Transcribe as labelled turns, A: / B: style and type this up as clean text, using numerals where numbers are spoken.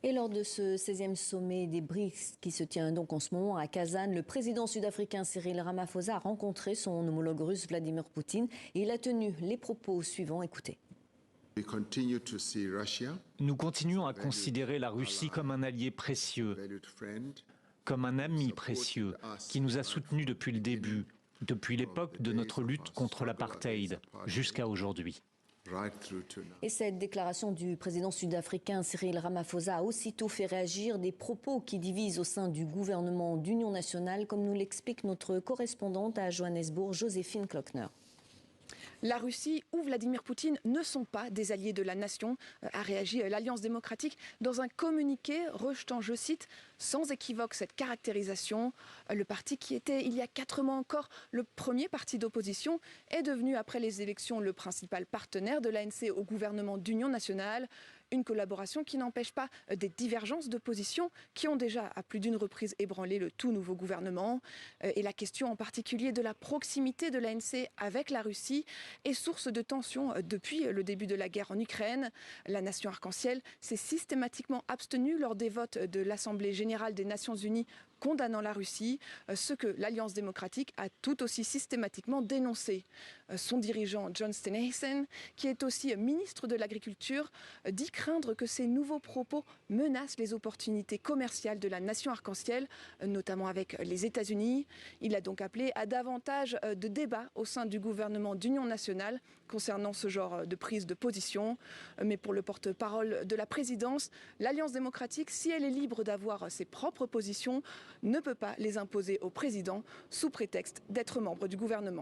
A: Et lors de ce 16e sommet des BRICS qui se tient donc en ce moment à Kazan, le président sud-africain Cyril Ramaphosa a rencontré son homologue russe Vladimir Poutine et il a tenu les propos suivants. Écoutez.
B: Nous continuons à considérer la Russie comme un allié précieux, comme un ami précieux qui nous a soutenus depuis le début, depuis l'époque de notre lutte contre l'apartheid jusqu'à aujourd'hui.
A: Et cette déclaration du président sud-africain Cyril Ramaphosa a aussitôt fait réagir des propos qui divisent au sein du gouvernement d'union nationale, comme nous l'explique notre correspondante à Johannesburg, Joséphine Klockner.
C: La Russie ou Vladimir Poutine ne sont pas des alliés de la nation, a réagi l'Alliance démocratique dans un communiqué rejetant, je cite, sans équivoque cette caractérisation. Le parti qui était il y a 4 mois encore le premier parti d'opposition est devenu après les élections le principal partenaire de l'ANC au gouvernement d'union nationale. Une collaboration qui n'empêche pas des divergences de position qui ont déjà à plus d'une reprise ébranlé le tout nouveau gouvernement. Et la question en particulier de la proximité de l'ANC avec la Russie est source de tensions depuis le début de la guerre en Ukraine. La nation arc-en-ciel s'est systématiquement abstenue lors des votes de l'Assemblée générale des Nations unies condamnant la Russie, ce que l'Alliance démocratique a tout aussi systématiquement dénoncé. Son dirigeant John Steenhuisen, qui est aussi ministre de l'Agriculture, dit craindre que ces nouveaux propos menacent les opportunités commerciales de la nation arc-en-ciel, notamment avec les États-Unis. Il a donc appelé à davantage de débats au sein du gouvernement d'union nationale concernant ce genre de prise de position. Mais pour le porte-parole de la présidence, l'Alliance démocratique, si elle est libre d'avoir ses propres positions, ne peut pas les imposer au président sous prétexte d'être membre du gouvernement.